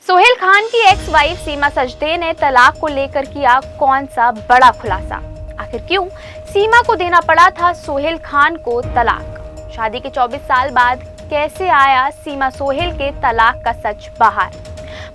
सोहेल खान की ex wife सीमा सचदेव ने तलाक को लेकर किया कौन सा बड़ा खुलासा। आखिर क्यों सीमा को देना पड़ा था सोहेल खान को तलाक। शादी के 24 साल बाद कैसे आया सीमा सोहेल के तलाक का सच बाहर।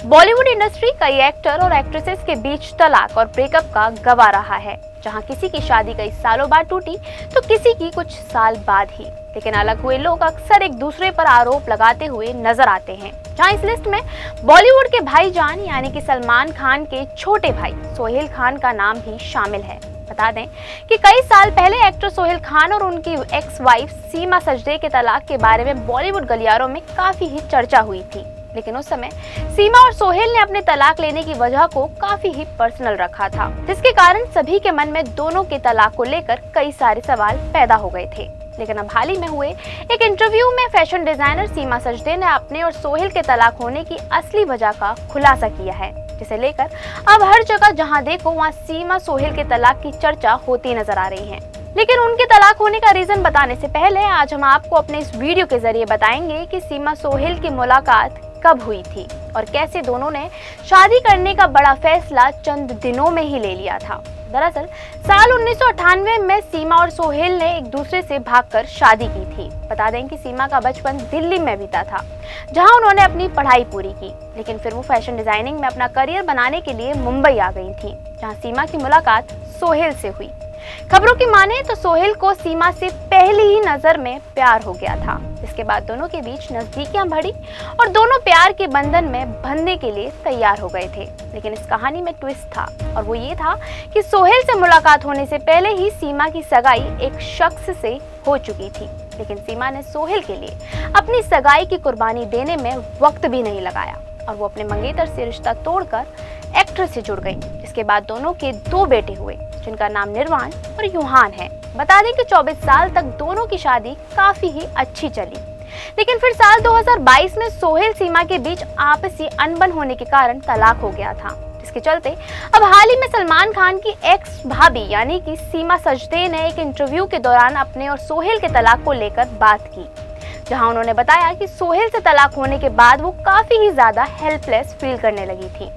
बॉलीवुड इंडस्ट्री कई एक्टर और एक्ट्रेसेस के बीच तलाक और ब्रेकअप का गवाह रहा है, जहां किसी की शादी कई सालों बाद टूटी तो किसी की कुछ साल बाद ही। लेकिन अलग हुए लोग अक्सर एक दूसरे पर आरोप लगाते हुए नजर आते हैं। जहां इस लिस्ट में बॉलीवुड के भाईजान यानी कि सलमान खान के छोटे भाई सोहेल खान का नाम भी शामिल है। बता दें कि कई साल पहले एक्टर सोहेल खान और उनकी एक्स वाइफ सीमा सचदेव के तलाक के बारे में बॉलीवुड गलियारों में काफी ही चर्चा हुई थी। लेकिन उस समय सीमा और सोहेल ने अपने तलाक लेने की वजह को काफी ही पर्सनल रखा था, जिसके कारण सभी के मन में दोनों के तलाक को लेकर कई सारे सवाल पैदा हो गए थे। लेकिन अब हाल ही में हुए एक इंटरव्यू में फैशन डिजाइनर सीमा सचदेव ने अपने और सोहेल के तलाक होने की असली वजह का खुलासा किया है, जिसे लेकर अब हर जगह जहां देखो वहां सीमा सोहेल के तलाक की चर्चा होती नजर आ रही है। लेकिन उनके तलाक होने का रीजन बताने से पहले आज हम आपको अपने इस वीडियो के जरिए बताएंगे कि सीमा सोहेल की मुलाकात कब हुई थी और कैसे दोनों ने शादी करने का बड़ा फैसला चंद दिनों में ही ले लिया था। दरअसल साल 1998 में सीमा और सोहेल ने एक दूसरे से भागकर शादी की थी। बता दें कि सीमा का बचपन दिल्ली में बीता था, जहां उन्होंने अपनी पढ़ाई पूरी की। लेकिन फिर वो फैशन डिजाइनिंग में अपना करियर बनाने के लिए मुंबई आ गई थी, जहां सीमा की मुलाकात सोहेल से हुई। खबरों की माने तो सोहेल को सीमा से पहली ही नजर में प्यार हो गया था। इसके बाद दोनों के बीच नजदीकियां बढ़ी और दोनों प्यार के बंधन में बंधने के लिए तैयार हो गए थे। लेकिन इस कहानी में ट्विस्ट था, और वो ये था कि सोहेल से मुलाकात होने से पहले ही सीमा की सगाई एक शख्स से हो चुकी थी। लेकिन सीमा ने सोहेल के लिए अपनी सगाई की कुर्बानी देने में वक्त भी नहीं लगाया और वो अपने मंगेतर से रिश्ता तोड़कर एक्टर से जुड़ गई। इसके बाद दोनों के 2 बेटे हुए, जिनका नाम निर्वाण और युहान है। बता दें कि 24 साल तक दोनों की शादी काफी ही अच्छी चली। लेकिन फिर साल 2022 में सोहेल सीमा के बीच आपसी अनबन होने के कारण तलाक हो गया था, जिसके चलते अब हाल ही में सलमान खान की एक्स भाभी यानी कि सीमा सचदेव ने एक इंटरव्यू के दौरान अपने और सोहेल के तलाक को लेकर बात की, जहां उन्होंने बताया कि सोहेल से तलाक होने के बाद वो काफी ही ज्यादा हेल्पलेस फील करने लगी थी,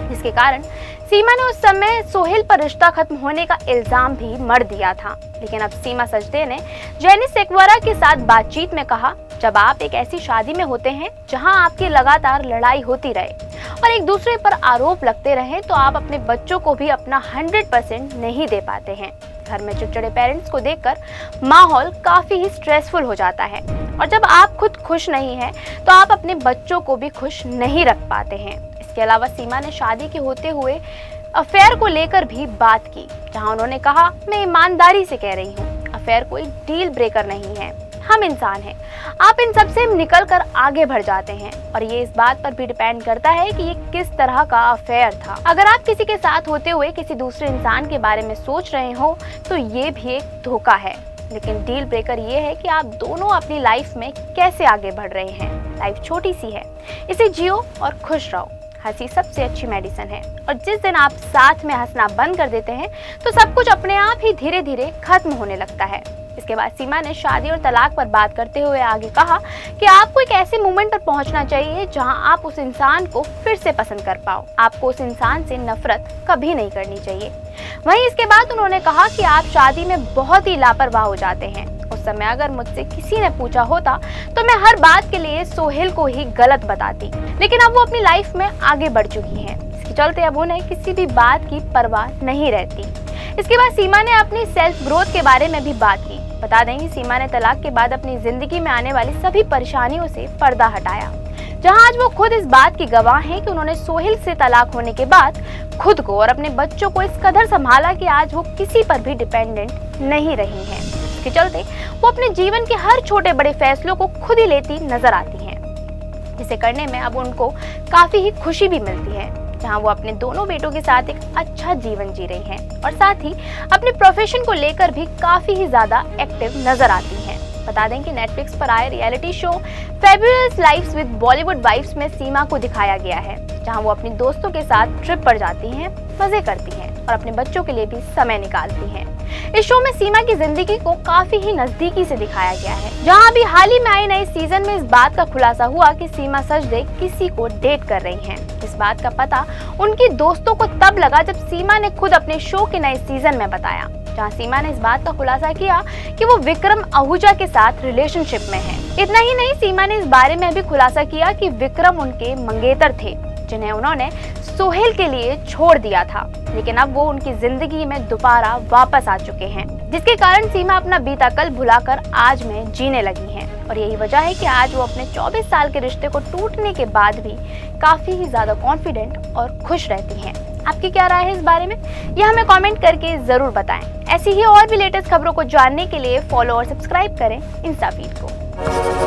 जिसके कारण सीमा ने उस समय सोहेल पर रिश्ता खत्म होने का इल्जाम भी मढ़ दिया था। लेकिन अब सीमा सचदेव ने जेनी सेक्वरा के साथ बातचीत में कहा, जब आप एक ऐसी शादी में होते हैं जहां आपकी लगातार लड़ाई होती रहे और एक दूसरे पर आरोप लगते रहे, तो आप अपने बच्चों को भी अपना 100% नहीं दे पाते हैं। घर में चिड़चिड़े पेरेंट्स को देखकर माहौल काफी ही स्ट्रेसफुल हो जाता है, और जब आप खुद खुश नहीं हैं तो आप अपने बच्चों को भी खुश नहीं रख पाते हैं। इसके अलावा सीमा ने शादी के होते हुए अफेयर को लेकर भी बात की, जहां उन्होंने कहा, मैं ईमानदारी से कह रही हूँ, अफेयर कोई डील ब्रेकर नहीं है। हम इंसान हैं, आप इन सब से निकल कर आगे बढ़ जाते हैं, और ये इस बात पर भी डिपेंड करता है कि ये किस तरह का अफेयर था। अगर आप किसी के साथ होते हुए किसी दूसरे इंसान के बारे में सोच रहे हो तो ये भी एक धोखा है। लेकिन डील ब्रेकर ये है कि आप दोनों अपनी लाइफ में कैसे आगे बढ़ रहे हैं। लाइफ छोटी सी है, इसे जियो और खुश रहो। हंसी सबसे अच्छी मेडिसिन है, और जिस दिन आप साथ में हंसना बंद कर देते हैं तो सब कुछ अपने आप ही धीरे धीरे खत्म होने लगता है। इसके बाद सीमा ने शादी और तलाक पर बात करते हुए आगे कहा कि आपको एक ऐसे मोमेंट पर पहुंचना चाहिए जहां आप उस इंसान को फिर से पसंद कर पाओ। आपको उस इंसान से नफरत कभी नहीं करनी चाहिए। वहीं इसके बाद उन्होंने कहा कि आप शादी में बहुत ही लापरवाह हो जाते हैं। उस समय अगर मुझसे किसी ने पूछा होता तो मैं हर बात के लिए सोहेल को ही गलत बताती, लेकिन अब वो अपनी लाइफ में आगे बढ़ चुकी हैं। इसके चलते अब उन्हें किसी भी बात की परवाह नहीं रहती। इसके बाद सीमा ने अपनी सेल्फ ग्रोथ के बारे में भी बात की। बता दें कि सीमा ने तलाक के बाद अपनी जिंदगी में आने वाली सभी परेशानियों से पर्दा हटाया, जहां आज वो खुद इस बात की गवाह हैं कि उन्होंने सोहेल से तलाक होने के बाद खुद को और अपने बच्चों को इस कदर संभाला कि आज वो किसी पर भी डिपेंडेंट नहीं रही हैं। इसके चलते वो अपने जीवन के हर छोटे बड़े फैसलों को खुद ही लेती नजर आती हैं, जिसे करने में अब उनको काफी ही खुशी भी मिलती है, जहां वो अपने दोनों बेटों के साथ एक अच्छा जीवन जी रही हैं और साथ ही अपने प्रोफेशन को लेकर भी काफी ही ज्यादा एक्टिव नजर आती हैं। बता दें कि नेटफ्लिक्स पर आए reality show fabulous lives with Bollywood wives में सीमा को दिखाया गया है, जहां वो अपनी दोस्तों के साथ ट्रिप पर जाती हैं, मजे करती हैं और अपने बच्चों के लिए भी समय निकालती हैं। इस शो में सीमा की जिंदगी को काफी ही नजदीकी से दिखाया गया है, जहां अभी हाल ही में आए नए सीजन में इस बात का खुलासा हुआ कि सीमा सचदेव किसी को डेट कर रही हैं। इस बात का पता उनकी दोस्तों को तब लगा जब सीमा ने खुद अपने शो के नए सीजन में बताया, जहां सीमा ने इस बात का खुलासा किया कि वो विक्रम आहूजा के साथ रिलेशनशिप में है। इतना ही नहीं, सीमा ने इस बारे में भी खुलासा किया कि विक्रम उनके मंगेतर थे, जिन्हें उन्होंने सोहेल के लिए छोड़ दिया था, लेकिन अब वो उनकी जिंदगी में दोबारा वापस आ चुके हैं, जिसके कारण सीमा अपना बीता कल भुलाकर आज में जीने लगी हैं। और यही वजह है कि आज वो अपने 24 साल के रिश्ते को टूटने के बाद भी काफी ही ज्यादा कॉन्फिडेंट और खुश रहती हैं। आपकी क्या राय है इस बारे में, यह हमें कमेंट करके जरूर बताएं। ऐसी ही और भी लेटेस्ट खबरों को जानने के लिए फॉलो और सब्सक्राइब करें इंस्टा फीड को।